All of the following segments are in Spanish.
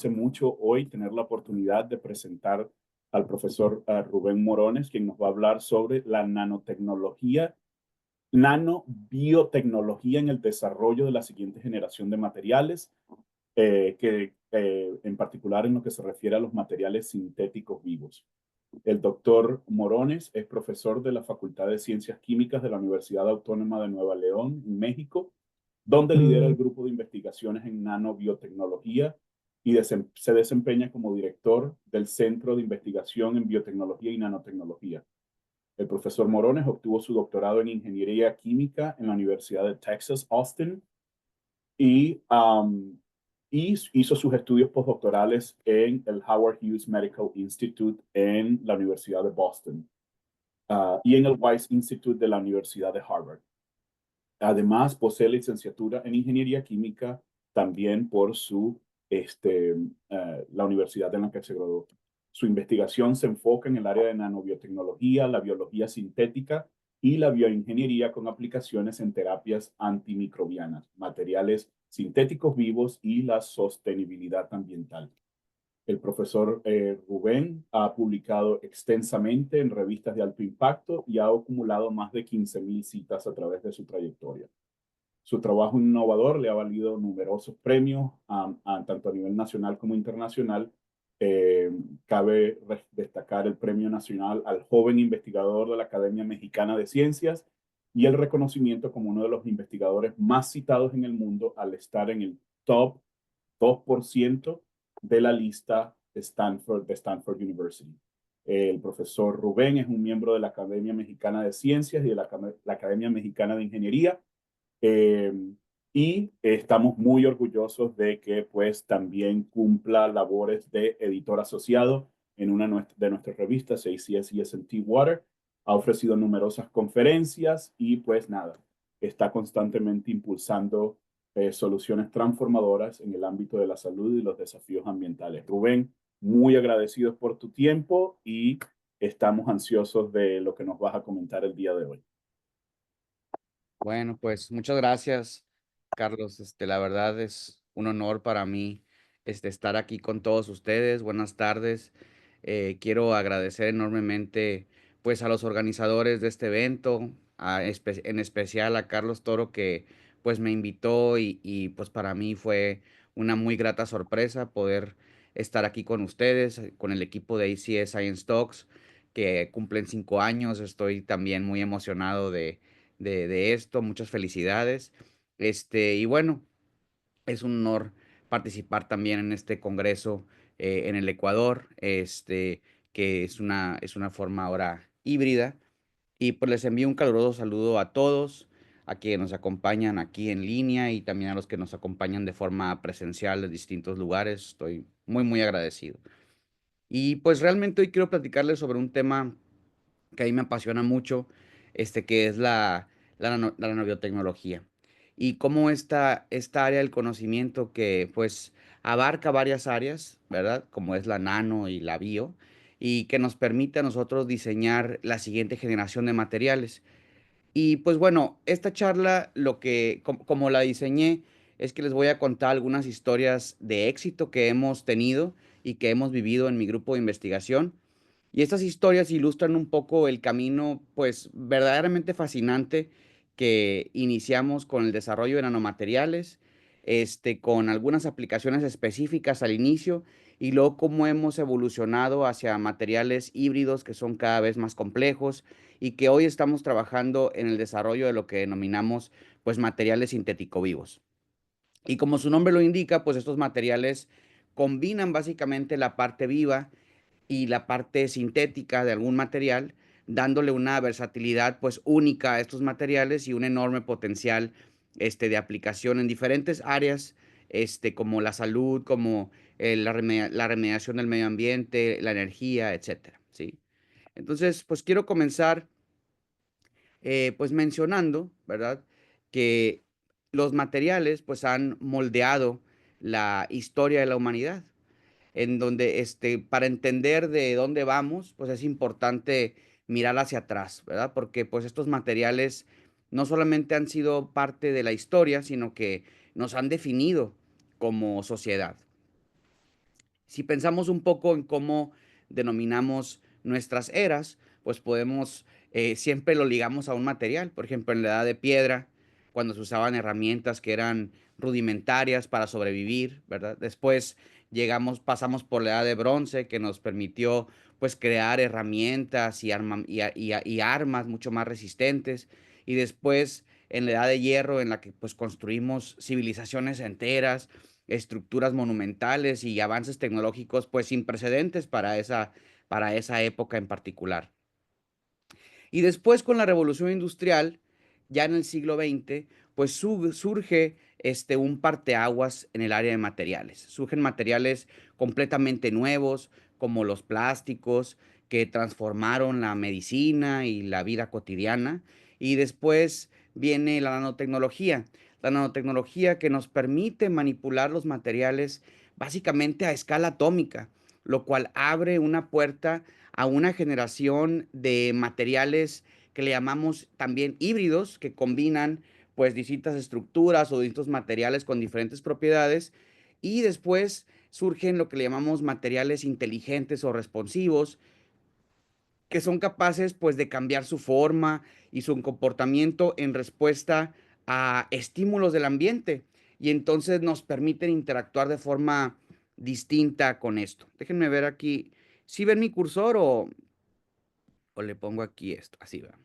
Mucho hoy tener la oportunidad de presentar al profesor Rubén Morones, quien nos va a hablar sobre la nanotecnología, nanobiotecnología en el desarrollo de la siguiente generación de materiales, en particular en lo que se refiere a los materiales sintéticos vivos. El doctor Morones es profesor de la Facultad de Ciencias Químicas de la Universidad Autónoma de Nueva León, en México, donde lidera el grupo de investigaciones en nanobiotecnología y se desempeña como director del Centro de Investigación en Biotecnología y Nanotecnología. El profesor Morones obtuvo su doctorado en Ingeniería Química en la Universidad de Texas, Austin, y, y hizo sus estudios postdoctorales en el Howard Hughes Medical Institute en la Universidad de Boston, y en el Weiss Institute de la Universidad de Harvard. Además, posee licenciatura en Ingeniería Química también por la universidad en la que se graduó. Su investigación se enfoca en el área de nanobiotecnología, la biología sintética y la bioingeniería con aplicaciones en terapias antimicrobianas, materiales sintéticos vivos y la sostenibilidad ambiental. El profesor Rubén ha publicado extensamente en revistas de alto impacto y ha acumulado más de 15,000 citas a través de su trayectoria. Su trabajo innovador le ha valido numerosos premios, tanto a nivel nacional como internacional. Eh, Cabe destacar el Premio Nacional al Joven Investigador de la Academia Mexicana de Ciencias y el reconocimiento como uno de los investigadores más citados en el mundo al estar en el top 2% de la lista de Stanford University. El profesor Rubén es un miembro de la Academia Mexicana de Ciencias y de la Academia Mexicana de Ingeniería, eh, y estamos muy orgullosos de que pues también cumpla labores de editor asociado en una de nuestras revistas, ACS y S&T Water. Ha ofrecido numerosas conferencias y pues nada, está constantemente impulsando soluciones transformadoras en el ámbito de la salud y los desafíos ambientales. Rubén, muy agradecidos por tu tiempo y estamos ansiosos de lo que nos vas a comentar el día de hoy. Bueno, pues muchas gracias, Carlos. La verdad es un honor para mí, estar aquí con todos ustedes. Buenas tardes. Quiero agradecer enormemente, pues, a los organizadores de este evento, en especial a Carlos Toro, que, pues, me invitó y, pues, para mí fue una muy grata sorpresa poder estar aquí con ustedes, con el equipo de ACS Science Talks, que cumplen 5 años. Estoy también muy emocionado de esto, muchas felicidades. Y bueno, es un honor participar también en este congreso en el Ecuador, que es una forma ahora híbrida. Y pues les envío un caluroso saludo a todos, a quienes nos acompañan aquí en línea y también a los que nos acompañan de forma presencial de distintos lugares. Estoy muy, muy agradecido. Y pues realmente hoy quiero platicarles sobre un tema que a mí me apasiona mucho, que es la nanobiotecnología. Y cómo esta área del conocimiento que pues abarca varias áreas, ¿verdad? Como es la nano y la bio, y que nos permite a nosotros diseñar la siguiente generación de materiales. Y pues bueno, esta charla, como la diseñé, es que les voy a contar algunas historias de éxito que hemos tenido y que hemos vivido en mi grupo de investigación, y estas historias ilustran un poco el camino, pues, verdaderamente fascinante que iniciamos con el desarrollo de nanomateriales, con algunas aplicaciones específicas al inicio, y luego cómo hemos evolucionado hacia materiales híbridos que son cada vez más complejos y que hoy estamos trabajando en el desarrollo de lo que denominamos, pues, materiales sintético vivos. Y como su nombre lo indica, pues estos materiales combinan básicamente la parte viva y la parte sintética de algún material, dándole una versatilidad pues única a estos materiales y un enorme potencial de aplicación en diferentes áreas, como la salud, como la remediación del medio ambiente, la energía, etcétera, ¿sí? Entonces, pues quiero comenzar pues mencionando, ¿verdad? Que los materiales pues han moldeado la historia de la humanidad, en donde para entender de dónde vamos, pues es importante mirar hacia atrás, ¿verdad? Porque pues estos materiales no solamente han sido parte de la historia, sino que nos han definido como sociedad. Si pensamos un poco en cómo denominamos nuestras eras, pues podemos, siempre lo ligamos a un material. Por ejemplo, en la edad de piedra, cuando se usaban herramientas que eran rudimentarias para sobrevivir, ¿verdad? Después pasamos por la edad de bronce, que nos permitió pues crear herramientas y armas mucho más resistentes. Y después en la edad de hierro, en la que pues construimos civilizaciones enteras, estructuras monumentales y avances tecnológicos pues sin precedentes para esa época en particular. Y después con la revolución industrial, ya en el siglo XX, pues surge un parteaguas en el área de materiales. Surgen materiales completamente nuevos, como los plásticos, que transformaron la medicina y la vida cotidiana. Y después viene la nanotecnología que nos permite manipular los materiales básicamente a escala atómica, lo cual abre una puerta a una generación de materiales que le llamamos también híbridos, que combinan pues distintas estructuras o distintos materiales con diferentes propiedades. Y después surgen lo que le llamamos materiales inteligentes o responsivos, que son capaces pues de cambiar su forma y su comportamiento en respuesta a estímulos del ambiente, y entonces nos permiten interactuar de forma distinta con esto. Déjenme ver aquí, si ven mi cursor o le pongo aquí esto, así va.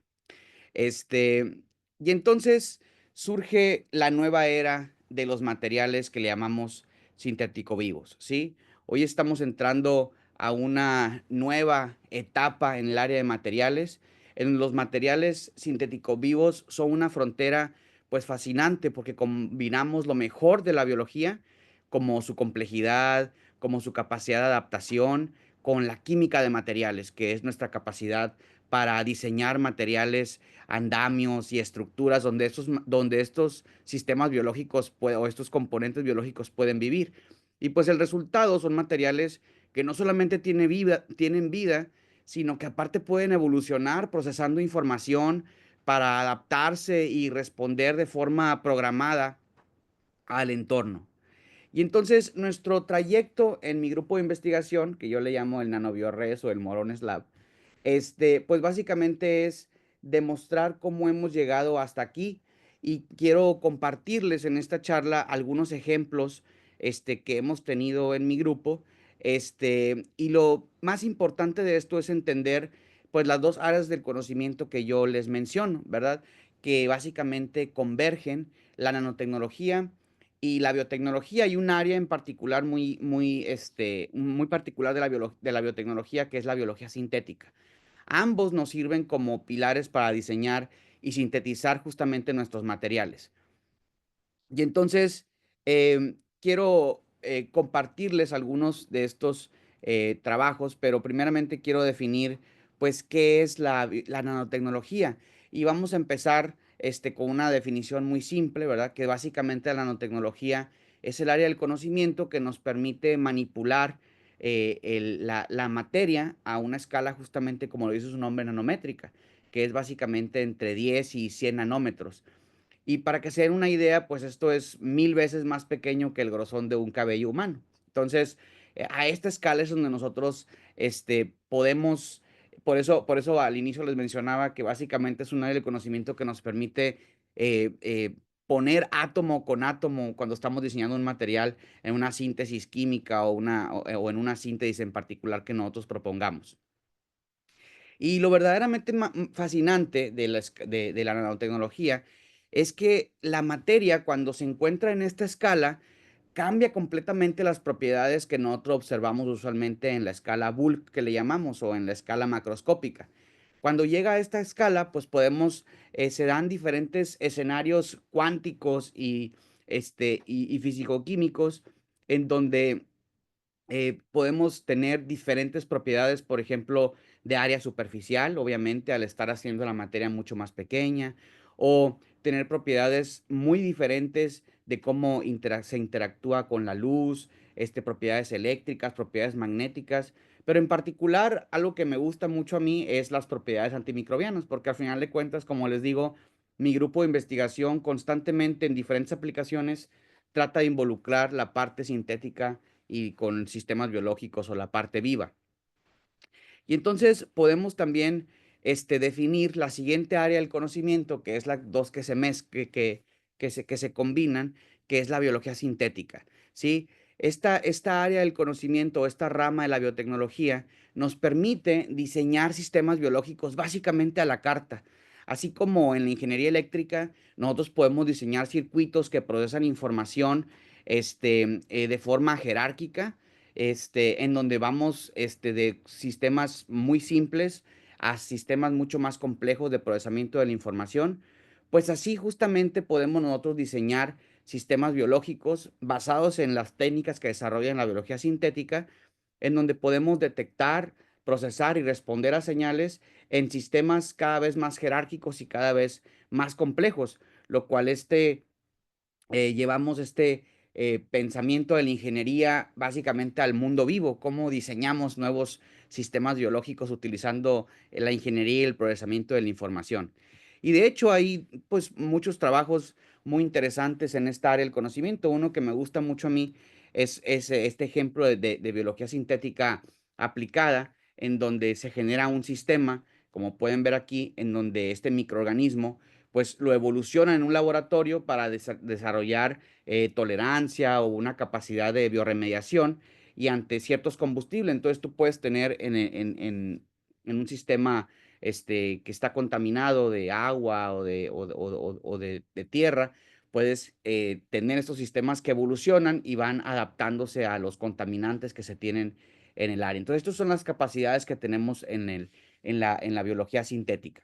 Este, y entonces surge la nueva era de los materiales que le llamamos sintético vivos, ¿sí? Hoy estamos entrando a una nueva etapa en el área de materiales. En los materiales sintético vivos son una frontera pues fascinante, porque combinamos lo mejor de la biología, como su complejidad, como su capacidad de adaptación, con la química de materiales, que es nuestra capacidad para diseñar materiales, andamios y estructuras donde estos sistemas biológicos o estos componentes biológicos pueden vivir. Y pues el resultado son materiales que no solamente tienen vida, sino que aparte pueden evolucionar procesando información para adaptarse y responder de forma programada al entorno. Y entonces nuestro trayecto en mi grupo de investigación, que yo le llamo el NanoBioRes o el Morones Lab, pues básicamente es demostrar cómo hemos llegado hasta aquí, y quiero compartirles en esta charla algunos ejemplos que hemos tenido en mi grupo. Y lo más importante de esto es entender pues las dos áreas del conocimiento que yo les menciono, ¿verdad? Que básicamente convergen: la nanotecnología y la biotecnología. Hay un área en particular muy particular de de la biotecnología, que es la biología sintética. Ambos nos sirven como pilares para diseñar y sintetizar justamente nuestros materiales. Y entonces quiero compartirles algunos de estos trabajos, pero primeramente quiero definir pues qué es la nanotecnología. Y vamos a empezar con una definición muy simple, ¿verdad? Que básicamente la nanotecnología es el área del conocimiento que nos permite manipular la materia a una escala justamente como lo dice su nombre, nanométrica, que es básicamente entre 10 y 100 nanómetros. Y para que se den una idea, pues esto es 1000 veces más pequeño que el grosor de un cabello humano. Entonces, a esta escala es donde nosotros podemos, por eso al inicio les mencionaba que básicamente es un área del conocimiento que nos permite poner átomo con átomo cuando estamos diseñando un material en una síntesis química o en una síntesis en particular que nosotros propongamos. Y lo verdaderamente fascinante de la nanotecnología es que la materia, cuando se encuentra en esta escala, cambia completamente las propiedades que nosotros observamos usualmente en la escala bulk, que le llamamos, o en la escala macroscópica. Cuando llega a esta escala, pues se dan diferentes escenarios cuánticos y fisicoquímicos, en donde podemos tener diferentes propiedades, por ejemplo, de área superficial, obviamente, al estar haciendo la materia mucho más pequeña, o tener propiedades muy diferentes de cómo se interactúa con la luz, propiedades eléctricas, propiedades magnéticas. Pero en particular, algo que me gusta mucho a mí es las propiedades antimicrobianas, porque al final de cuentas, como les digo, mi grupo de investigación constantemente en diferentes aplicaciones trata de involucrar la parte sintética y con sistemas biológicos o la parte viva. Y entonces podemos también definir la siguiente área del conocimiento, que es las dos que se que se combinan, que es la biología sintética, ¿sí? Esta área del conocimiento, esta rama de la biotecnología, nos permite diseñar sistemas biológicos básicamente a la carta. Así como en la ingeniería eléctrica, nosotros podemos diseñar circuitos que procesan información de forma jerárquica, en donde vamos de sistemas muy simples a sistemas mucho más complejos de procesamiento de la información. Pues así justamente podemos nosotros diseñar sistemas biológicos basados en las técnicas que desarrollan la biología sintética, en donde podemos detectar, procesar y responder a señales en sistemas cada vez más jerárquicos y cada vez más complejos, lo cual llevamos pensamiento de la ingeniería básicamente al mundo vivo, cómo diseñamos nuevos sistemas biológicos utilizando la ingeniería y el procesamiento de la información. Y de hecho hay pues muchos trabajos muy interesantes en esta área del conocimiento. Uno que me gusta mucho a mí es este ejemplo de biología sintética aplicada, en donde se genera un sistema, como pueden ver aquí, en donde este microorganismo pues lo evoluciona en un laboratorio para desarrollar tolerancia o una capacidad de bioremediación y ante ciertos combustibles. Entonces tú puedes tener en un sistema que está contaminado de agua o de tierra, puedes tener estos sistemas que evolucionan y van adaptándose a los contaminantes que se tienen en el área. Entonces, estas son las capacidades que tenemos en la biología sintética.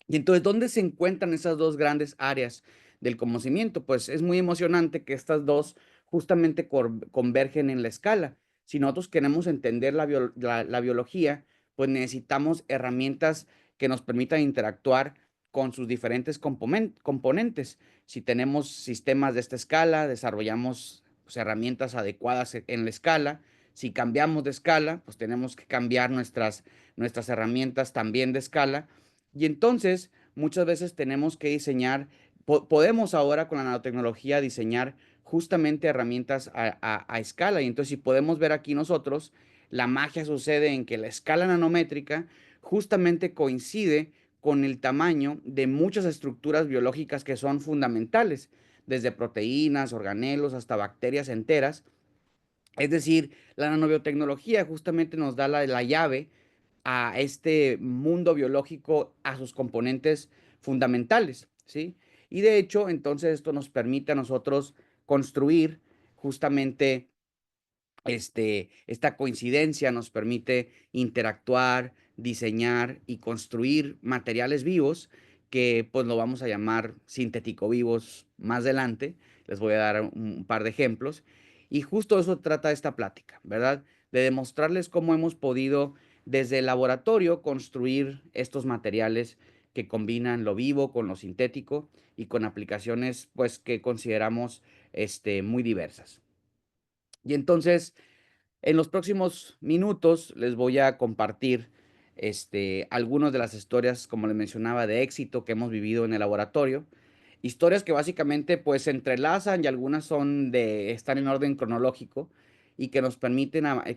Y entonces, ¿dónde se encuentran esas dos grandes áreas del conocimiento? Pues es muy emocionante que estas dos justamente convergen en la escala. Si nosotros queremos entender la biología, pues necesitamos herramientas que nos permitan interactuar con sus diferentes componentes. Si tenemos sistemas de esta escala, desarrollamos pues, herramientas adecuadas en la escala. Si cambiamos de escala, pues tenemos que cambiar nuestras herramientas también de escala y entonces, muchas veces tenemos que diseñar, podemos ahora con la nanotecnología diseñar justamente herramientas a escala. Y entonces, si podemos ver aquí nosotros, la magia sucede en que la escala nanométrica justamente coincide con el tamaño de muchas estructuras biológicas que son fundamentales, desde proteínas, organelos, hasta bacterias enteras. Es decir, la nanobiotecnología justamente nos da la llave a este mundo biológico, a sus componentes fundamentales, ¿sí? Y de hecho, entonces esto nos permite a nosotros construir justamente esta coincidencia nos permite interactuar, diseñar y construir materiales vivos que pues lo vamos a llamar sintético vivos más adelante. Les voy a dar un par de ejemplos. Y justo eso trata esta plática, ¿verdad? De demostrarles cómo hemos podido desde el laboratorio construir estos materiales que combinan lo vivo con lo sintético y con aplicaciones pues que consideramos muy diversas. Y entonces, en los próximos minutos les voy a compartir algunas de las historias, como les mencionaba, de éxito que hemos vivido en el laboratorio. Historias que básicamente pues se entrelazan y algunas están en orden cronológico y que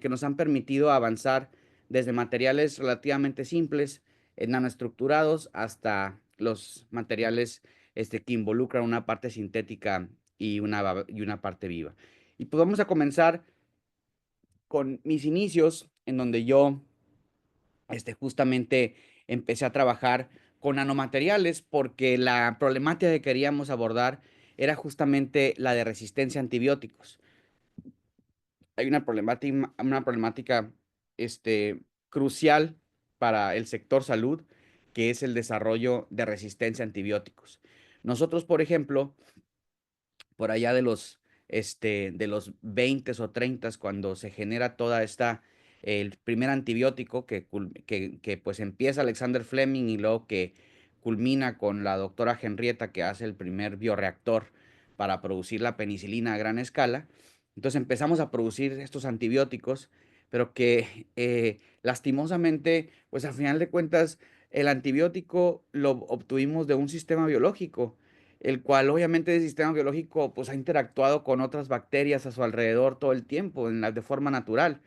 que nos han permitido avanzar desde materiales relativamente simples, nanoestructurados, hasta los materiales que involucran una parte sintética y una parte viva. Y pues vamos a comenzar con mis inicios, en donde yo justamente empecé a trabajar con nanomateriales porque la problemática que queríamos abordar era justamente la de resistencia a antibióticos. Hay una problemática crucial para el sector salud, que es el desarrollo de resistencia a antibióticos. Nosotros, por ejemplo, por allá de los 20 o 30, cuando se genera el primer antibiótico que pues empieza Alexander Fleming y luego que culmina con la doctora Henrietta que hace el primer bioreactor para producir la penicilina a gran escala. Entonces empezamos a producir estos antibióticos, pero que lastimosamente, pues al final de cuentas, el antibiótico lo obtuvimos de un sistema biológico el cual obviamente el sistema biológico pues ha interactuado con otras bacterias a su alrededor todo el tiempo, de forma natural.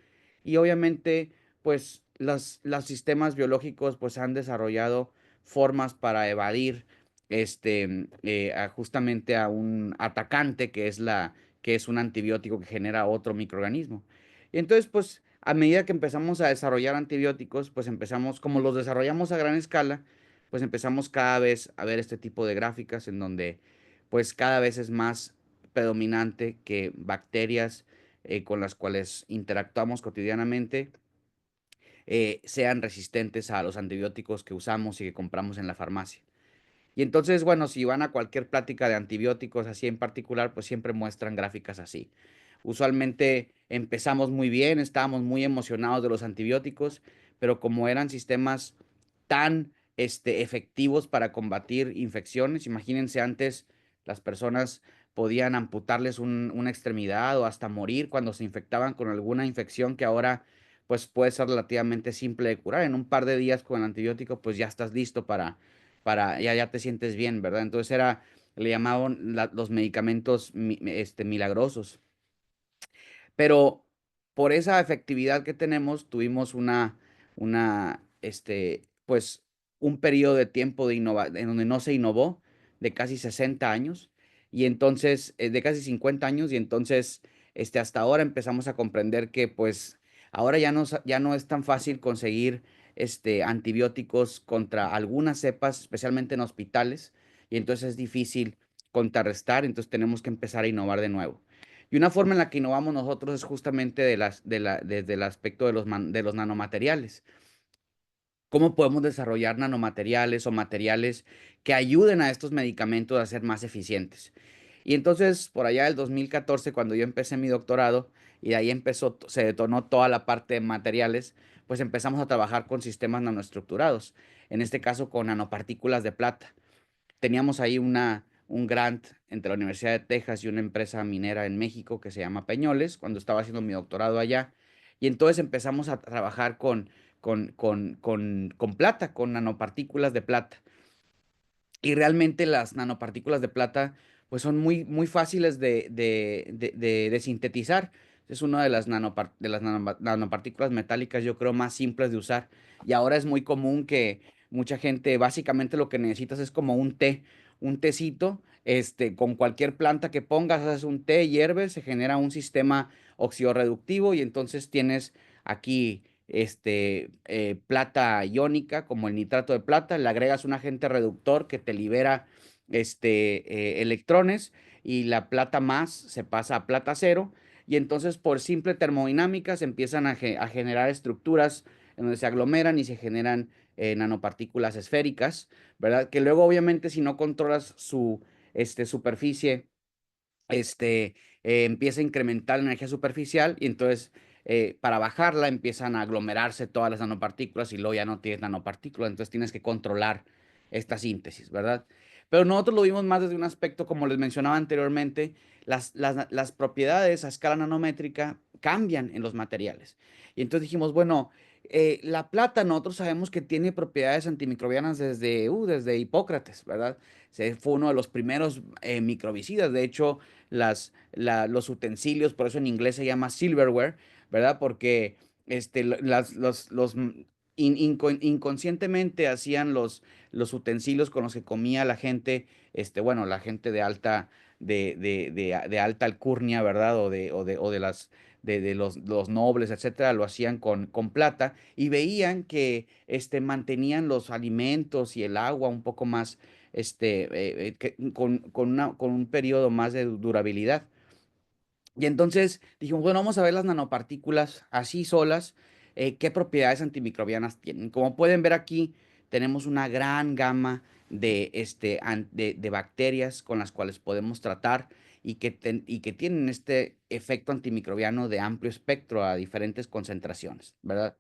Y obviamente pues los sistemas biológicos pues han desarrollado formas para evadir justamente a un atacante que es un antibiótico que genera otro microorganismo. Y entonces pues a medida que empezamos a desarrollar antibióticos, pues empezamos, como los desarrollamos a gran escala, pues empezamos cada vez a ver este tipo de gráficas en donde pues cada vez es más predominante que bacterias con las cuales interactuamos cotidianamente sean resistentes a los antibióticos que usamos y que compramos en la farmacia. Y entonces, bueno, si van a cualquier plática de antibióticos así en particular, pues siempre muestran gráficas así. Usualmente empezamos muy bien, estábamos muy emocionados de los antibióticos, pero como eran sistemas tan efectivos para combatir infecciones, imagínense antes las personas podían amputarles una extremidad o hasta morir cuando se infectaban con alguna infección que ahora pues puede ser relativamente simple de curar. En un par de días con el antibiótico pues ya estás listo ya te sientes bien, ¿verdad? Entonces le llamaban los medicamentos milagrosos. Pero por esa efectividad que tenemos, tuvimos pues, un periodo de tiempo en donde no se innovó, de casi 60 años, y entonces, de casi 50 años, y entonces, hasta ahora empezamos a comprender que, pues, ahora ya no es tan fácil conseguir, antibióticos contra algunas cepas, especialmente en hospitales, y entonces es difícil contrarrestar, entonces tenemos que empezar a innovar de nuevo. Y una forma en la que innovamos nosotros es justamente desde el aspecto de los nanomateriales. ¿Cómo podemos desarrollar nanomateriales o materiales que ayuden a estos medicamentos a ser más eficientes? Y entonces, por allá del 2014, cuando yo empecé mi doctorado, y de ahí se detonó toda la parte de materiales, pues empezamos a trabajar con sistemas nanoestructurados, en este caso con nanopartículas de plata. Teníamos ahí un grant entre la Universidad de Texas y una empresa minera en México que se llama Peñoles, cuando estaba haciendo mi doctorado allá. Y entonces empezamos a trabajar con plata, con nanopartículas de plata. Y realmente las nanopartículas de plata pues son muy fáciles de sintetizar. Es una de las nanopartículas metálicas, yo creo, más simples de usar. Y ahora es muy común que mucha gente, básicamente lo que necesitas es como un tecito, con cualquier planta que pongas, haces un té, hierves, se genera un sistema oxidorreductivo y entonces tienes aquí plata iónica, como el nitrato de plata, le agregas un agente reductor que te libera electrones y la plata más se pasa a plata cero y entonces por simple termodinámica se empiezan a generar estructuras en donde se aglomeran y se generan nanopartículas esféricas, ¿verdad? Que luego obviamente si no controlas su superficie empieza a incrementar la energía superficial y entonces para bajarla empiezan a aglomerarse todas las nanopartículas y luego ya no tienes nanopartículas, entonces tienes que controlar esta síntesis, ¿verdad? Pero nosotros lo vimos más desde un aspecto, como les mencionaba anteriormente, las propiedades a escala nanométrica cambian en los materiales. Y entonces dijimos, bueno, la plata nosotros sabemos que tiene propiedades antimicrobianas desde Hipócrates, ¿verdad? Fue uno de los primeros microbicidas. De hecho, los utensilios, por eso en inglés se llama silverware, ¿verdad? Porque inconscientemente hacían los utensilios con los que comía la gente, bueno, la gente de alta alcurnia, ¿verdad? De los nobles, etcétera, lo hacían con plata y veían que mantenían los alimentos y el agua un poco más con un periodo más de durabilidad. Y entonces dijimos, bueno, vamos a ver las nanopartículas así solas, qué propiedades antimicrobianas tienen. Como pueden ver aquí, tenemos una gran gama de bacterias con las cuales podemos tratar y que tienen este efecto antimicrobiano de amplio espectro a diferentes concentraciones, ¿verdad?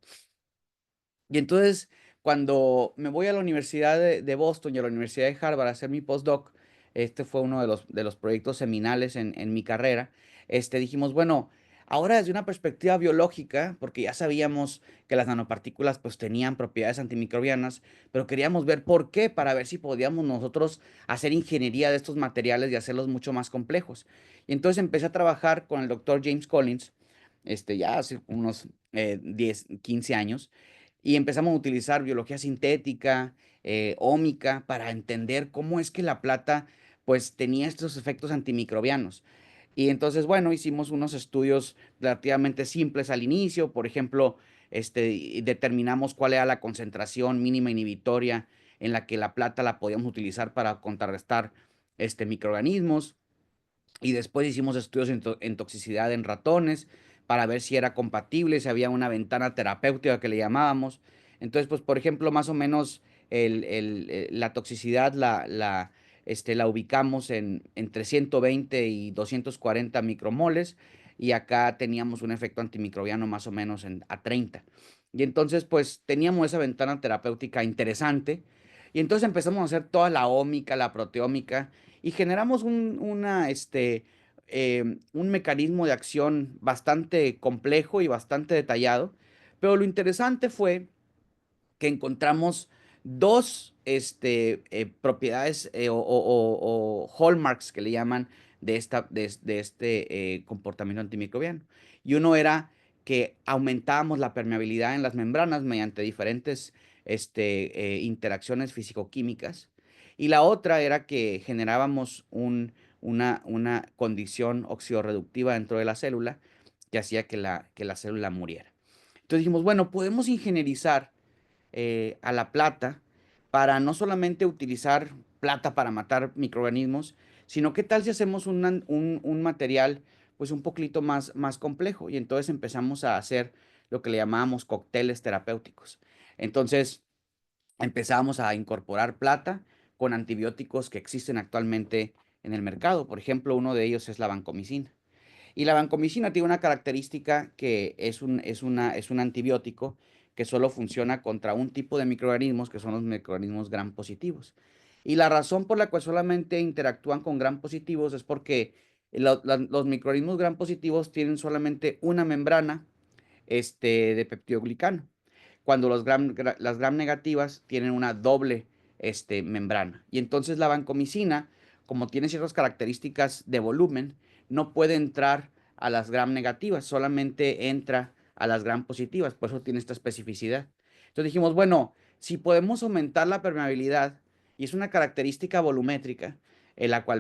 Y entonces, cuando me voy a la Universidad de Boston y a la Universidad de Harvard a hacer mi postdoc, este fue uno de los proyectos seminales en mi carrera, dijimos, bueno, Ahora desde una perspectiva biológica, porque ya sabíamos que las nanopartículas pues tenían propiedades antimicrobianas, pero queríamos ver por qué, para ver si podíamos nosotros hacer ingeniería de estos materiales y hacerlos mucho más complejos. Y entonces empecé a trabajar con el doctor James Collins, ya hace unos 10, 15 años, y empezamos a utilizar biología sintética, ómica, para entender cómo es que la plata pues tenía estos efectos antimicrobianos. Y entonces, bueno, hicimos unos estudios relativamente simples al inicio. Por ejemplo, y determinamos cuál era la concentración mínima inhibitoria en la que la plata la podíamos utilizar para contrarrestar microorganismos. Y después hicimos estudios en toxicidad en ratones para ver si era compatible, si había una ventana terapéutica que le llamábamos. Entonces, pues, por ejemplo, más o menos la toxicidad la ubicamos entre 120 y 240 micromoles, y acá teníamos un efecto antimicrobiano más o menos a 30. Y entonces, pues, teníamos esa ventana terapéutica interesante. Y entonces empezamos a hacer toda la ómica, la proteómica, y generamos un mecanismo de acción bastante complejo y bastante detallado. Pero lo interesante fue que encontramos dos propiedades, o hallmarks que le llaman de este comportamiento antimicrobiano. Y uno era que aumentábamos la permeabilidad en las membranas mediante diferentes interacciones físico-químicas. Y la otra era que generábamos una condición oxidorreductiva dentro de la célula que hacía que la célula muriera. Entonces dijimos, bueno, podemos ingenierizar a la plata para no solamente utilizar plata para matar microorganismos, sino qué tal si hacemos un material pues un poquito más complejo. Y entonces empezamos a hacer lo que le llamábamos cócteles terapéuticos. Entonces empezamos a incorporar plata con antibióticos que existen actualmente en el mercado. Por ejemplo, uno de ellos es la vancomicina. Y la vancomicina tiene una característica que es un antibiótico que solo funciona contra un tipo de microorganismos, que son los microorganismos gram positivos. Y la razón por la cual solamente interactúan con gram positivos es porque los microorganismos gram positivos tienen solamente una membrana de peptidoglicano, cuando las gram negativas tienen una doble membrana. Y entonces la vancomicina, como tiene ciertas características de volumen, no puede entrar a las gram negativas, solamente entra a las gram positivas, por eso tiene esta especificidad. Entonces dijimos, bueno, si podemos aumentar la permeabilidad, y es una característica volumétrica,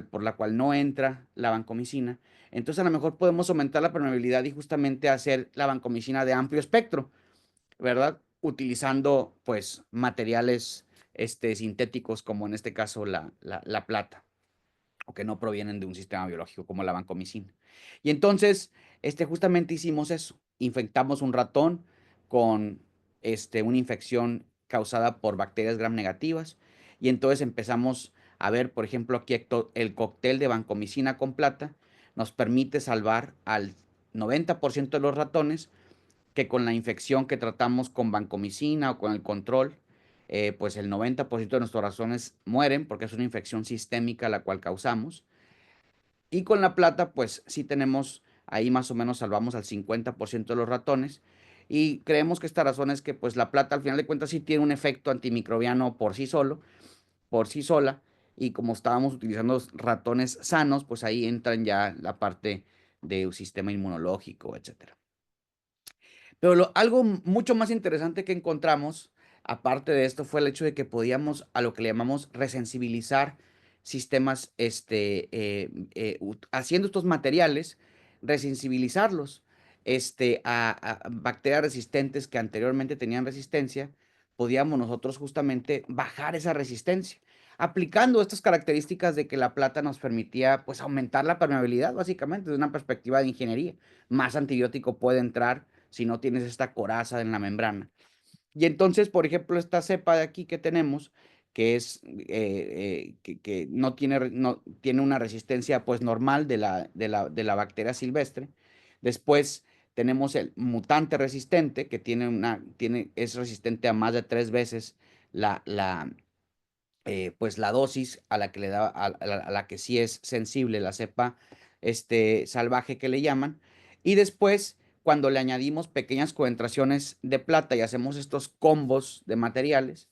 por la cual no entra la vancomicina, entonces a lo mejor podemos aumentar la permeabilidad y justamente hacer la vancomicina de amplio espectro, ¿verdad? Utilizando pues materiales sintéticos, como en este caso la plata, o que no provienen de un sistema biológico como la vancomicina. Y entonces, justamente hicimos eso. Infectamos un ratón con una infección causada por bacterias gram negativas, y entonces empezamos a ver, por ejemplo, aquí el cóctel de vancomicina con plata nos permite salvar al 90% de los ratones, que con la infección que tratamos con vancomicina o con el control, pues el 90% de nuestros ratones mueren porque es una infección sistémica la cual causamos. Y con la plata, pues sí tenemos ahí más o menos salvamos al 50% de los ratones. Y creemos que esta razón es que pues la plata al final de cuentas sí tiene un efecto antimicrobiano por sí solo, por sí sola. Y como estábamos utilizando ratones sanos, pues ahí entran ya la parte de un sistema inmunológico, etcétera. Pero algo mucho más interesante que encontramos, aparte de esto, fue el hecho de que podíamos a lo que le llamamos resensibilizar sistemas, haciendo estos materiales, resensibilizarlos a bacterias resistentes que anteriormente tenían resistencia. Podíamos nosotros justamente bajar esa resistencia, aplicando estas características de que la plata nos permitía pues aumentar la permeabilidad, básicamente, desde una perspectiva de ingeniería. Más antibiótico puede entrar si no tienes esta coraza en la membrana. Y entonces, por ejemplo, esta cepa de aquí que tenemos, que es que no tiene una resistencia pues normal de la bacteria silvestre. Después tenemos el mutante resistente, que es resistente a más de 3 veces pues la dosis a la que le da, a la que sí es sensible la cepa salvaje que le llaman. Y después, cuando le añadimos pequeñas concentraciones de plata y hacemos estos combos de materiales,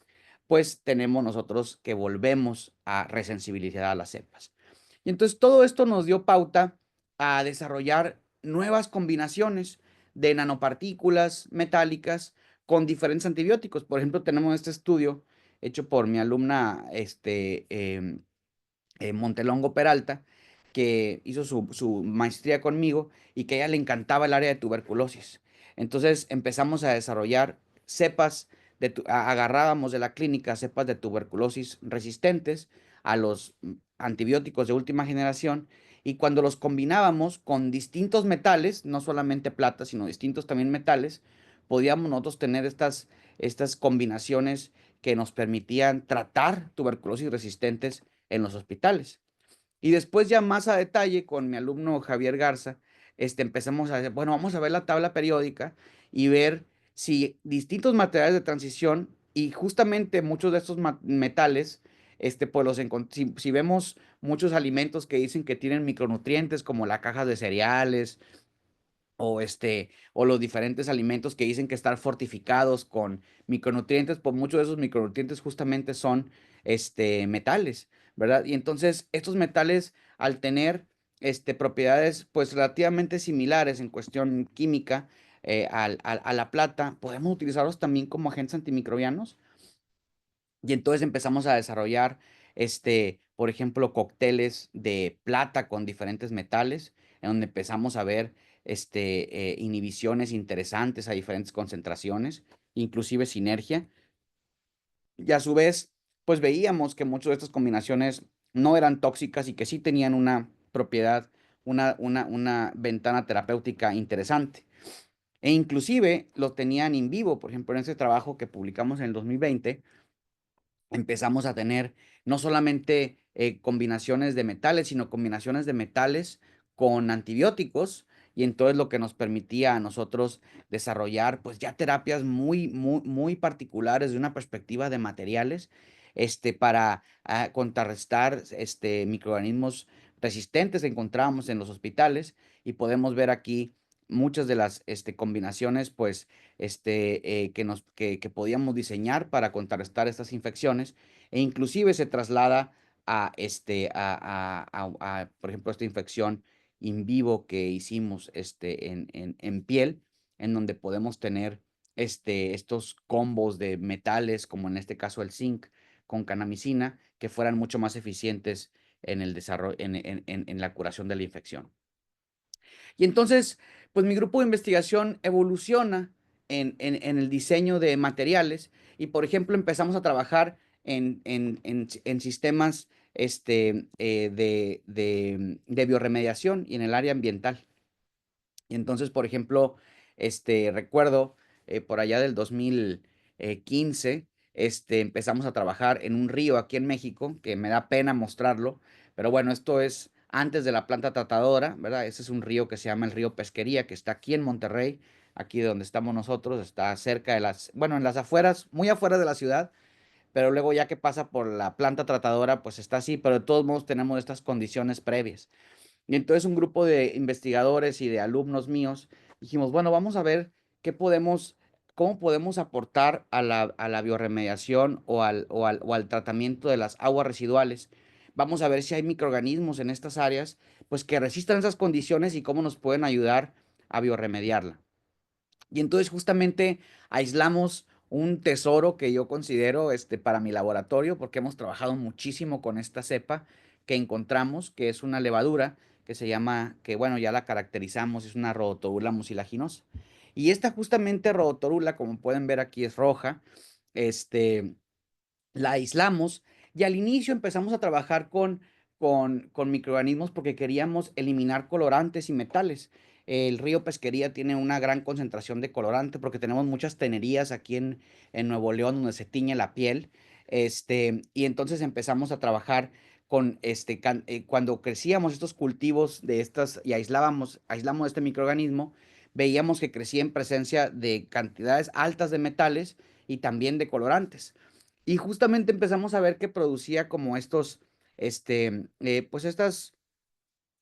pues tenemos nosotros que volvemos a resensibilizar a las cepas. Y entonces todo esto nos dio pauta a desarrollar nuevas combinaciones de nanopartículas metálicas con diferentes antibióticos. Por ejemplo, tenemos este estudio hecho por mi alumna Montelongo Peralta, que hizo su maestría conmigo y que a ella le encantaba el área de tuberculosis. Entonces empezamos a desarrollar cepas, agarrábamos de la clínica cepas de tuberculosis resistentes a los antibióticos de última generación, y cuando los combinábamos con distintos metales, no solamente plata, sino distintos también metales, podíamos nosotros tener estas combinaciones que nos permitían tratar tuberculosis resistentes en los hospitales. Y después ya más a detalle con mi alumno Javier Garza, empezamos a decir, bueno, vamos a ver la tabla periódica y ver si distintos materiales de transición y justamente muchos de estos metales, pues si vemos muchos alimentos que dicen que tienen micronutrientes como la caja de cereales, o los diferentes alimentos que dicen que están fortificados con micronutrientes, pues muchos de esos micronutrientes justamente son, metales, ¿verdad? Y entonces estos metales, al tener, propiedades, pues relativamente similares en cuestión química, a la plata, podemos utilizarlos también como agentes antimicrobianos. Y entonces empezamos a desarrollar, por ejemplo, cócteles de plata con diferentes metales, en donde empezamos a ver, inhibiciones interesantes a diferentes concentraciones, inclusive sinergia. Y a su vez, pues veíamos que muchas de estas combinaciones no eran tóxicas y que sí tenían una propiedad, una ventana terapéutica interesante. E inclusive lo tenían en vivo, por ejemplo, en ese trabajo que publicamos en el 2020 empezamos a tener no solamente combinaciones de metales, sino combinaciones de metales con antibióticos. Y entonces lo que nos permitía a nosotros desarrollar pues ya terapias muy particulares de una perspectiva de materiales, para contrarrestar microorganismos resistentes que encontrábamos en los hospitales. Y podemos ver aquí muchas de las combinaciones pues que podíamos diseñar para contrarrestar estas infecciones, e inclusive se traslada por ejemplo, esta infección in vivo que hicimos en piel, en donde podemos tener estos combos de metales, como en este caso el zinc con canamicina, que fueran mucho más eficientes en el desarrollo, en la curación de la infección. Y entonces, pues mi grupo de investigación evoluciona en el diseño de materiales y, por ejemplo, empezamos a trabajar en sistemas de bioremediación y en el área ambiental. Y entonces, por ejemplo, recuerdo por allá del 2015, empezamos a trabajar en un río aquí en México, que me da pena mostrarlo, pero bueno, esto es antes de la planta tratadora, ¿verdad? Ese es un río que se llama el río Pesquería, que está aquí en Monterrey, aquí de donde estamos nosotros, está cerca de bueno, en las afueras, muy afuera de la ciudad, pero luego ya que pasa por la planta tratadora, pues está así, pero de todos modos tenemos estas condiciones previas. Y entonces un grupo de investigadores y de alumnos míos dijimos, bueno, vamos a ver qué podemos, cómo podemos aportar a la bioremediación o al tratamiento de las aguas residuales. Vamos a ver si hay microorganismos en estas áreas, pues que resistan esas condiciones y cómo nos pueden ayudar a bioremediarla. Y entonces justamente aislamos un tesoro que yo considero para mi laboratorio, porque hemos trabajado muchísimo con esta cepa que encontramos, que es una levadura que se llama, que bueno, ya la caracterizamos, es una Rhodotorula mucilaginosa. Y esta justamente Rhodotorula, como pueden ver aquí, es roja. Este, la aislamos y al inicio empezamos a trabajar con microorganismos porque queríamos eliminar colorantes y metales. El río Pesquería tiene una gran concentración de colorante porque tenemos muchas tenerías aquí en Nuevo León donde se tiñe la piel. Y entonces empezamos a trabajar con cuando crecíamos estos cultivos de estas y aislamos este microorganismo, veíamos que crecía en presencia de cantidades altas de metales y también de colorantes. Y justamente empezamos a ver que producía como estos, pues estas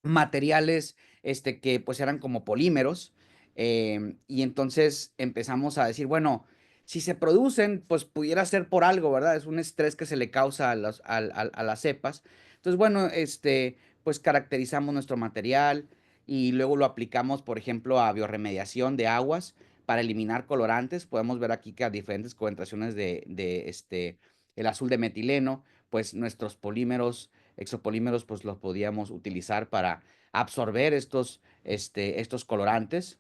materiales que pues eran como polímeros. Y entonces empezamos a decir, bueno, si se producen, pues pudiera ser por algo, ¿verdad? Es un estrés que se le causa a las cepas. Entonces, bueno, pues caracterizamos nuestro material y luego lo aplicamos, por ejemplo, a biorremediación de aguas para eliminar colorantes. Podemos ver aquí que a diferentes concentraciones el azul de metileno, pues nuestros polímeros, exopolímeros, pues los podíamos utilizar para absorber estos colorantes.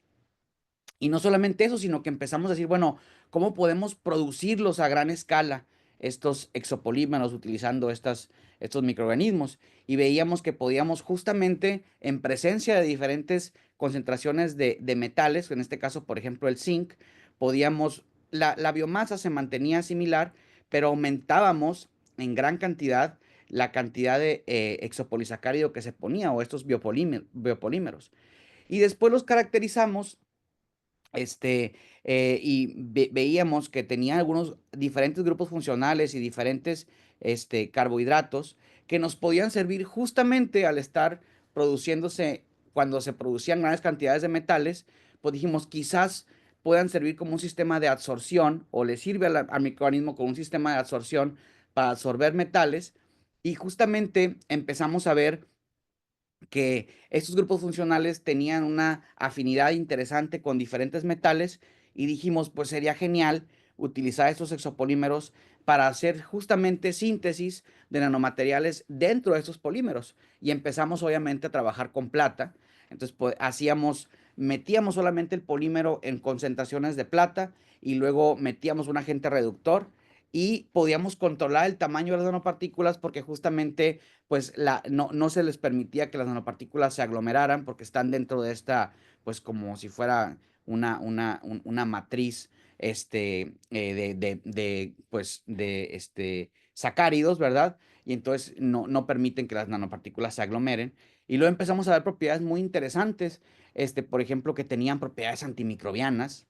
Y no solamente eso, sino que empezamos a decir, bueno, ¿cómo podemos producirlos a gran escala, estos exopolímeros, utilizando estos microorganismos? Y veíamos que podíamos justamente, en presencia de diferentes concentraciones de metales, en este caso, por ejemplo, el zinc, podíamos, la biomasa se mantenía similar, pero aumentábamos en gran cantidad la cantidad de exopolisacárido que se ponía, o estos biopolímeros. Y después los caracterizamos, y veíamos que tenía algunos diferentes grupos funcionales y diferentes carbohidratos que nos podían servir justamente al estar produciéndose, cuando se producían grandes cantidades de metales, pues dijimos, quizás puedan servir como un sistema de absorción, o le sirve al microorganismo como un sistema de absorción para absorber metales. Y justamente empezamos a ver que estos grupos funcionales tenían una afinidad interesante con diferentes metales, y dijimos, pues sería genial utilizar estos exopolímeros para hacer justamente síntesis de nanomateriales dentro de estos polímeros. Y empezamos obviamente a trabajar con plata. Entonces, pues metíamos solamente el polímero en concentraciones de plata, y luego metíamos un agente reductor y podíamos controlar el tamaño de las nanopartículas, porque justamente pues no se les permitía que las nanopartículas se aglomeraran, porque están dentro de esta, pues como si fuera una matriz pues, sacáridos, ¿verdad? Y entonces no permiten que las nanopartículas se aglomeren. Y luego empezamos a ver propiedades muy interesantes, por ejemplo, que tenían propiedades antimicrobianas,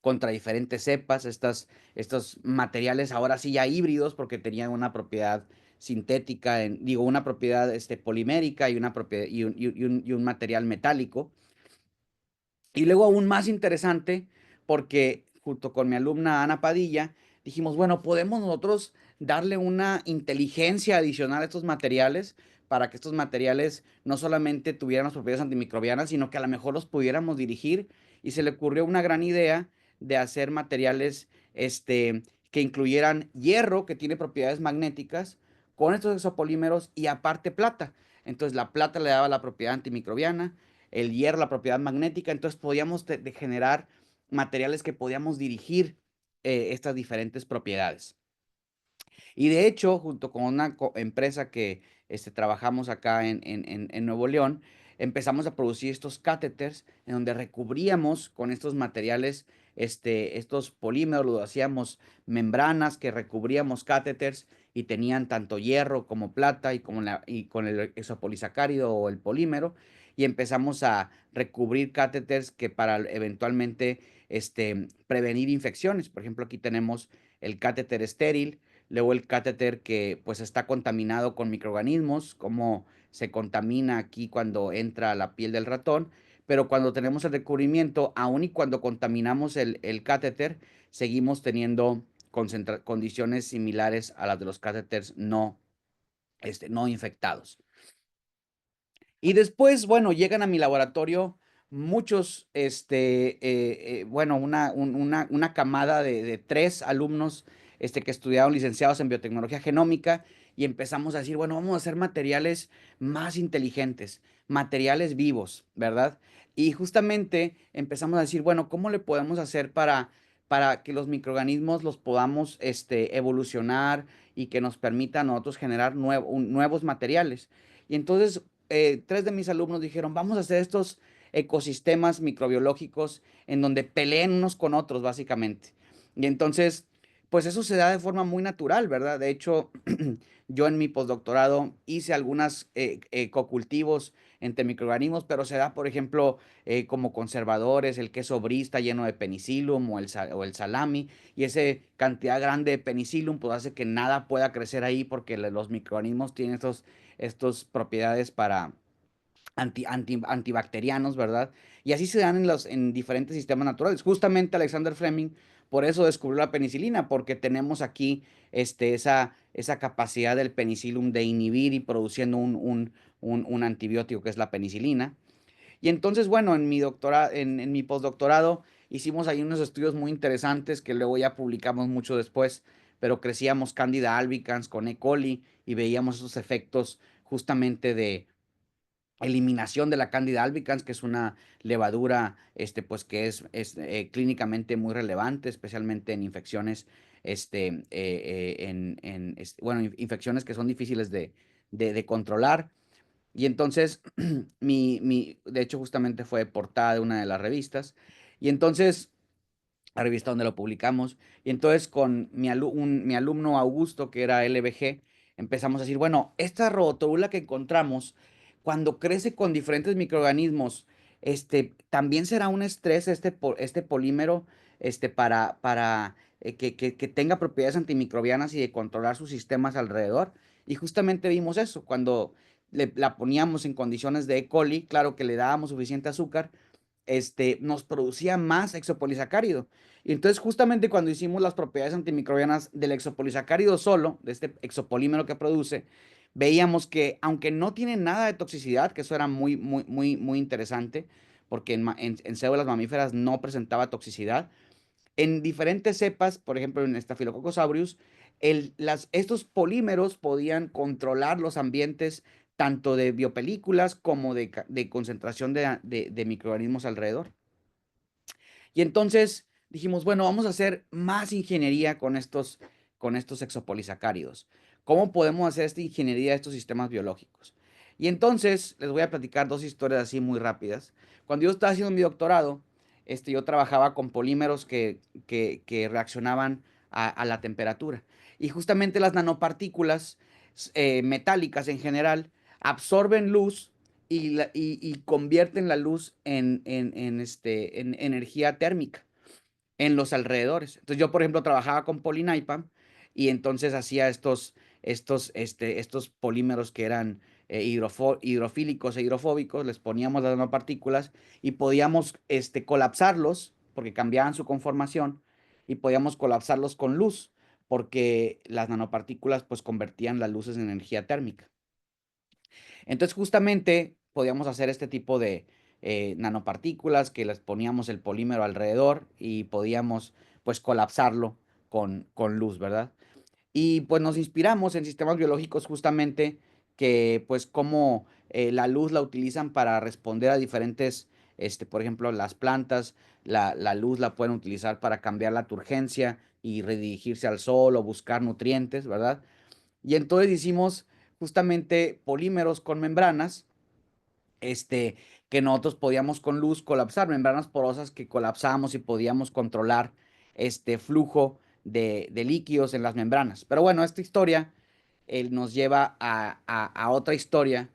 contra diferentes cepas, estos materiales ahora sí ya híbridos, porque tenían una propiedad sintética, digo, una propiedad polimérica, y una propiedad, y un material metálico. Y luego aún más interesante, porque junto con mi alumna Ana Padilla, dijimos, bueno, podemos nosotros darle una inteligencia adicional a estos materiales, para que estos materiales no solamente tuvieran las propiedades antimicrobianas, sino que a lo mejor los pudiéramos dirigir. Y se le ocurrió una gran idea de hacer materiales que incluyeran hierro, que tiene propiedades magnéticas, con estos exopolímeros, y aparte plata. Entonces la plata le daba la propiedad antimicrobiana, el hierro la propiedad magnética. Entonces podíamos generar materiales que podíamos dirigir estas diferentes propiedades. Y de hecho, junto con una empresa que trabajamos acá en Nuevo León, empezamos a producir estos catéteres en donde recubríamos con estos materiales, estos polímeros, lo hacíamos membranas que recubríamos catéteres, y tenían tanto hierro como plata, y con el isopolisacárido o el polímero. Y empezamos a recubrir catéteres que para eventualmente prevenir infecciones. Por ejemplo, aquí tenemos el catéter estéril, luego el catéter que pues está contaminado con microorganismos, como se contamina aquí cuando entra a la piel del ratón. Pero cuando tenemos el recubrimiento, aun y cuando contaminamos el catéter, seguimos teniendo condiciones similares a las de los catéteres no infectados. Y después, bueno, llegan a mi laboratorio muchos, bueno, una camada de 3 alumnos, que estudiaron licenciados en biotecnología genómica, y empezamos a decir, bueno, vamos a hacer materiales más inteligentes, materiales vivos, ¿verdad? Y justamente empezamos a decir, bueno, ¿cómo le podemos hacer para que los microorganismos los podamos, evolucionar, y que nos permitan a nosotros generar nuevos materiales? Y entonces 3 de mis alumnos dijeron, vamos a hacer estos ecosistemas microbiológicos en donde peleen unos con otros, básicamente. Y entonces, pues eso se da de forma muy natural, ¿verdad? De hecho, yo en mi postdoctorado hice algunos cocultivos entre microorganismos, pero se da, por ejemplo, como conservadores, el queso brie está lleno de penicillium, o el salami, y esa cantidad grande de penicillium pues hace que nada pueda crecer ahí, porque los microorganismos tienen estos propiedades antibacterianos, ¿verdad? Y así se dan en diferentes sistemas naturales. Justamente Alexander Fleming por eso descubrió la penicilina, porque tenemos aquí esa capacidad del penicillium de inhibir y produciendo un antibiótico que es la penicilina. Y entonces, bueno, en mi postdoctorado hicimos ahí unos estudios muy interesantes que luego ya publicamos mucho después, pero crecíamos Candida albicans con E. coli y veíamos esos efectos justamente de eliminación de la Candida albicans, que es una levadura, pues que es clínicamente muy relevante, especialmente en infecciones, bueno, infecciones que son difíciles de controlar. Y entonces, de hecho, justamente fue portada de una de las revistas. Y entonces, la revista donde lo publicamos. Y entonces con mi alumno Augusto, que era LBG, empezamos a decir, bueno, esta robotobula que encontramos, cuando crece con diferentes microorganismos, también será un estrés este polímero para que tenga propiedades antimicrobianas y de controlar sus sistemas alrededor. Y justamente vimos eso, cuando la poníamos en condiciones de E. coli, claro que le dábamos suficiente azúcar, nos producía más exopolisacárido. Y entonces, justamente cuando hicimos las propiedades antimicrobianas del exopolisacárido solo, de este exopolímero que produce, veíamos que, aunque no tiene nada de toxicidad, que eso era muy, muy, muy, muy interesante, porque en células mamíferas no presentaba toxicidad, en diferentes cepas, por ejemplo, en Staphylococcus aureus, estos polímeros podían controlar los ambientes tanto de biopelículas como de concentración de microorganismos alrededor. Y entonces dijimos, bueno, vamos a hacer más ingeniería con estos exopolisacáridos. ¿Cómo podemos hacer esta ingeniería de estos sistemas biológicos? Y entonces les voy a platicar dos historias así muy rápidas. Cuando yo estaba haciendo mi doctorado, yo trabajaba con polímeros que reaccionaban a la temperatura. Y justamente las nanopartículas metálicas en general absorben luz y convierten la luz en energía térmica en los alrededores. Entonces yo, por ejemplo, trabajaba con Polinaipa y entonces hacía estos polímeros que eran hidrofílicos e hidrofóbicos, les poníamos las nanopartículas y podíamos colapsarlos porque cambiaban su conformación y podíamos colapsarlos con luz porque las nanopartículas pues convertían las luces en energía térmica. Entonces, justamente podíamos hacer este tipo de nanopartículas que les poníamos el polímero alrededor y podíamos, pues, colapsarlo con luz, ¿verdad? Y pues nos inspiramos en sistemas biológicos justamente que, pues, como la luz la utilizan para responder a diferentes, por ejemplo, las plantas, la luz la pueden utilizar para cambiar la turgencia y redirigirse al sol o buscar nutrientes, ¿verdad? Y entonces hicimos justamente polímeros con membranas, este, que nosotros podíamos con luz colapsar, membranas porosas que colapsábamos y podíamos controlar este flujo de líquidos en las membranas. Pero bueno, esta historia nos lleva a otra historia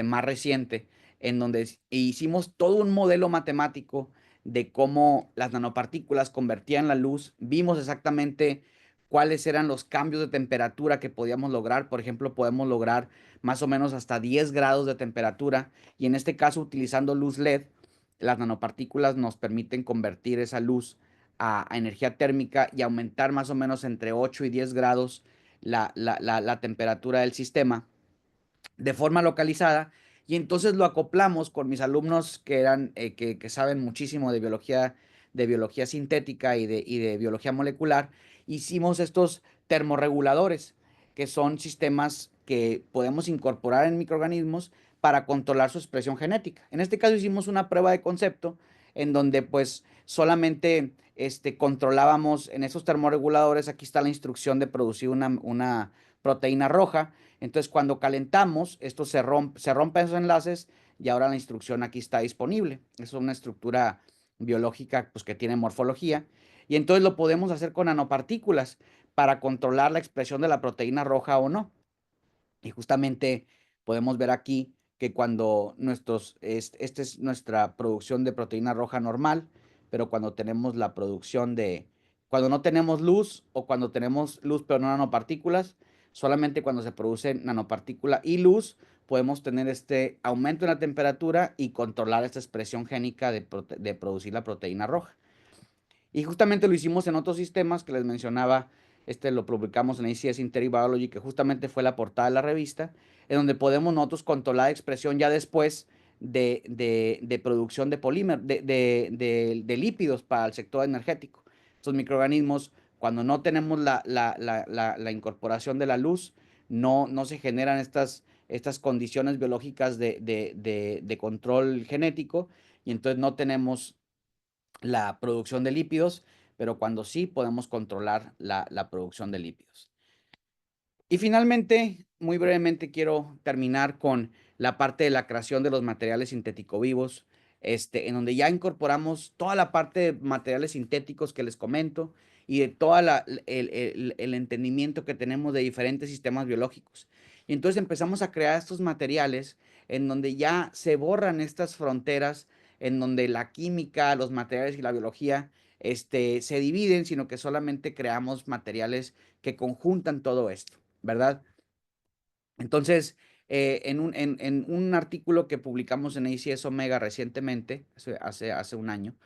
más reciente, en donde hicimos todo un modelo matemático de cómo las nanopartículas convertían la luz. Vimos exactamente cuáles eran los cambios de temperatura que podíamos lograr. Por ejemplo, podemos lograr más o menos hasta 10 grados de temperatura y en este caso utilizando luz LED, las nanopartículas nos permiten convertir esa luz a energía térmica y aumentar más o menos entre 8 y 10 grados la temperatura del sistema de forma localizada y entonces lo acoplamos con mis alumnos que saben muchísimo de biología sintética y de biología molecular. Hicimos estos termorreguladores, que son sistemas que podemos incorporar en microorganismos para controlar su expresión genética. En este caso hicimos una prueba de concepto en donde pues solamente controlábamos en esos termorreguladores, aquí está la instrucción de producir una proteína roja. Entonces, cuando calentamos, esto se rompen esos enlaces y ahora la instrucción aquí está disponible. Es una estructura biológica pues, que tiene morfología. Y entonces lo podemos hacer con nanopartículas para controlar la expresión de la proteína roja o no. Y justamente podemos ver aquí que cuando esta es nuestra producción de proteína roja normal, pero cuando tenemos cuando no tenemos luz o cuando tenemos luz pero no nanopartículas, solamente cuando se produce nanopartícula y luz podemos tener este aumento en la temperatura y controlar esta expresión génica de producir la proteína roja. Y justamente lo hicimos en otros sistemas que les mencionaba, lo publicamos en ACS Inter Biology, que justamente fue la portada de la revista, en donde podemos nosotros controlar la expresión ya después de producción de polímeros, de lípidos para el sector energético. Estos microorganismos, cuando no tenemos la incorporación de la luz, no se generan estas condiciones biológicas de control genético, y entonces no tenemos la producción de lípidos, pero cuando sí podemos controlar la producción de lípidos. Y finalmente, muy brevemente, quiero terminar con la parte de la creación de los materiales sintético vivos, en donde ya incorporamos toda la parte de materiales sintéticos que les comento y de todo el entendimiento que tenemos de diferentes sistemas biológicos. Y entonces empezamos a crear estos materiales en donde ya se borran estas fronteras, en donde la química, los materiales y la biología se dividen, sino que solamente creamos materiales que conjuntan todo esto, ¿verdad? Entonces, en un artículo que publicamos en ACS Omega recientemente, hace un año,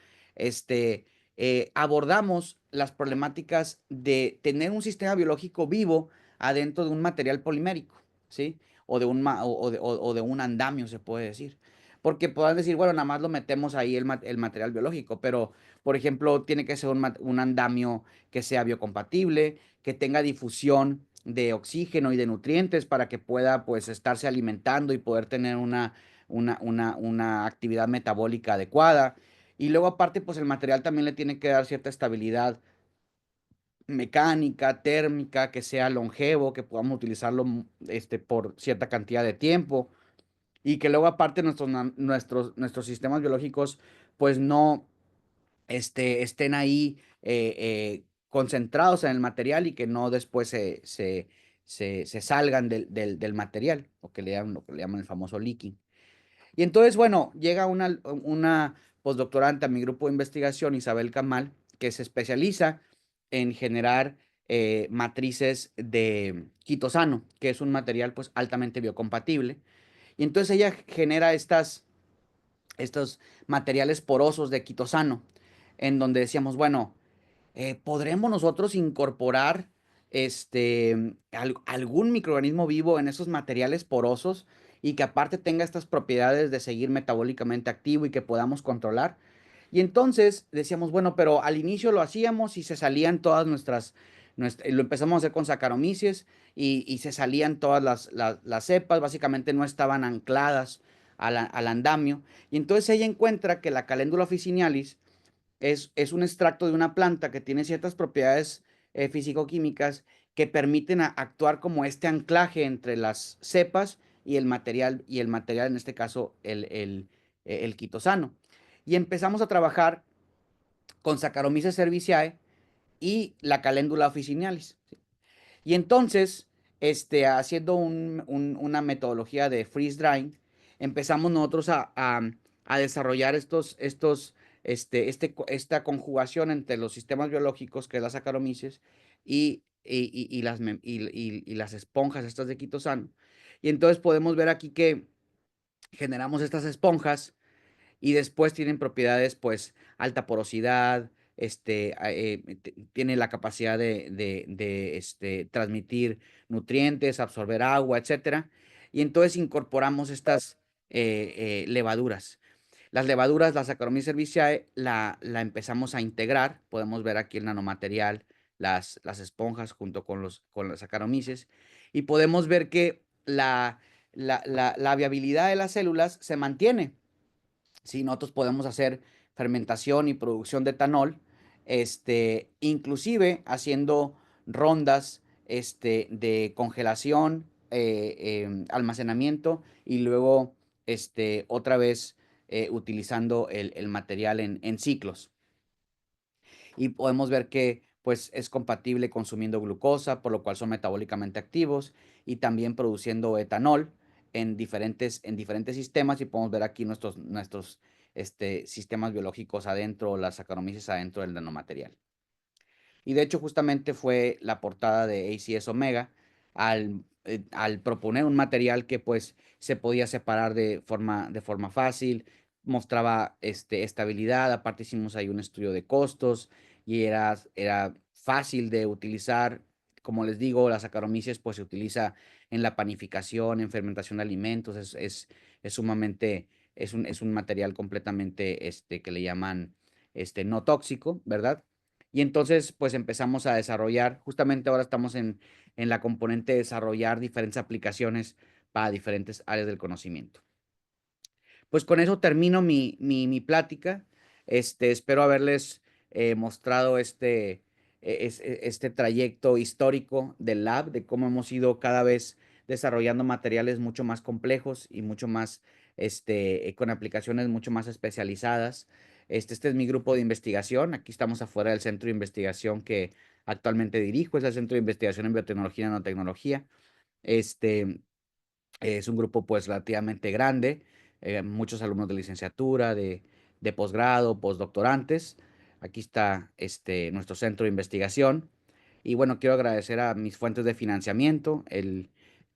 abordamos las problemáticas de tener un sistema biológico vivo adentro de un material polimérico, ¿sí? O de o de un andamio, se puede decir. Porque podrán decir, bueno, nada más lo metemos ahí el material biológico, pero, por ejemplo, tiene que ser un andamio que sea biocompatible, que tenga difusión de oxígeno y de nutrientes para que pueda, pues, estarse alimentando y poder tener una actividad metabólica adecuada. Y luego, aparte, pues el material también le tiene que dar cierta estabilidad mecánica, térmica, que sea longevo, que podamos utilizarlo por cierta cantidad de tiempo y que luego, aparte, nuestros sistemas biológicos, pues no estén ahí concentrados en el material y que no después se salgan del material, lo que le llaman el famoso leaking. Y entonces, bueno, llega una postdoctorante a mi grupo de investigación, Isabel Camal, que se especializa en generar matrices de quitosano, que es un material pues altamente biocompatible. Y entonces ella genera estos materiales porosos de quitosano, en donde decíamos, bueno, ¿podremos nosotros incorporar algún microorganismo vivo en esos materiales porosos y que aparte tenga estas propiedades de seguir metabólicamente activo y que podamos controlar? Y entonces decíamos, bueno, pero al inicio lo hacíamos y se salían todas lo empezamos a hacer con Saccharomyces y se salían todas las cepas, básicamente no estaban ancladas al andamio. Y entonces ella encuentra que la Calendula officinalis es un extracto de una planta que tiene ciertas propiedades físico-químicas que permiten actuar como este anclaje entre las cepas y el material, en este caso, el quitosano. Y empezamos a trabajar con Saccharomyces cerevisiae y la Calendula officinalis. Y entonces, haciendo una metodología de freeze drying, empezamos nosotros a desarrollar esta conjugación entre los sistemas biológicos, que es la Saccharomyces, y las esponjas estas de quitosano. Y entonces podemos ver aquí que generamos estas esponjas y después tienen propiedades, pues, alta porosidad, tiene la capacidad de transmitir nutrientes, absorber agua, etcétera. Y entonces incorporamos estas levaduras. Las levaduras, la Saccharomyces cerevisiae, la empezamos a integrar. Podemos ver aquí el nanomaterial, las esponjas junto con las Saccharomyces. Y podemos ver que la viabilidad de las células se mantiene. Sí, nosotros podemos hacer fermentación y producción de etanol, inclusive haciendo rondas de congelación, almacenamiento y luego otra vez utilizando el material en ciclos. Y podemos ver que pues es compatible consumiendo glucosa, por lo cual son metabólicamente activos y también produciendo etanol en diferentes sistemas y podemos ver aquí nuestros sistemas biológicos adentro, las Saccharomyces adentro del nanomaterial. Y de hecho justamente fue la portada de ACS Omega al al proponer un material que pues se podía separar de forma fácil, mostraba estabilidad. Aparte hicimos ahí un estudio de costos y era fácil de utilizar. Como les digo, la Saccharomyces pues se utiliza en la panificación, en fermentación de alimentos. Es sumamente, es un material completamente que le llaman no tóxico, ¿verdad? Y entonces pues empezamos a desarrollar. Justamente ahora estamos en la componente de desarrollar diferentes aplicaciones para diferentes áreas del conocimiento. Pues con eso termino mi plática. Espero haberles mostrado este trayecto histórico del lab, de cómo hemos ido cada vez desarrollando materiales mucho más complejos y mucho más, con aplicaciones mucho más especializadas. Este es mi grupo de investigación. Aquí estamos afuera del centro de investigación que actualmente dirijo. Es el Centro de Investigación en Biotecnología y Nanotecnología. Este, es un grupo pues relativamente grande, muchos alumnos de licenciatura, de posgrado, postdoctorantes. Aquí está nuestro centro de investigación. Y bueno, quiero agradecer a mis fuentes de financiamiento,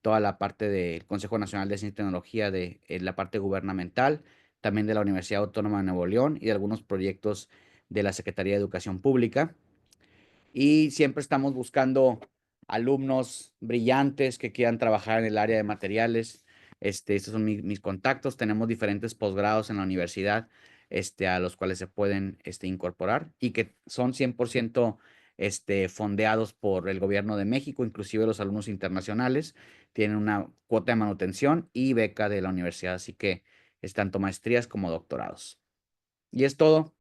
toda la parte del Consejo Nacional de Ciencia y Tecnología, de la parte gubernamental, también de la Universidad Autónoma de Nuevo León y de algunos proyectos de la Secretaría de Educación Pública. Y siempre estamos buscando alumnos brillantes que quieran trabajar en el área de materiales. Estos son mis contactos. Tenemos diferentes posgrados en la universidad, a los cuales se pueden incorporar y que son 100% fondeados por el gobierno de México. Inclusive los alumnos internacionales tienen una cuota de manutención y beca de la universidad, así que es tanto maestrías como doctorados. Y es todo.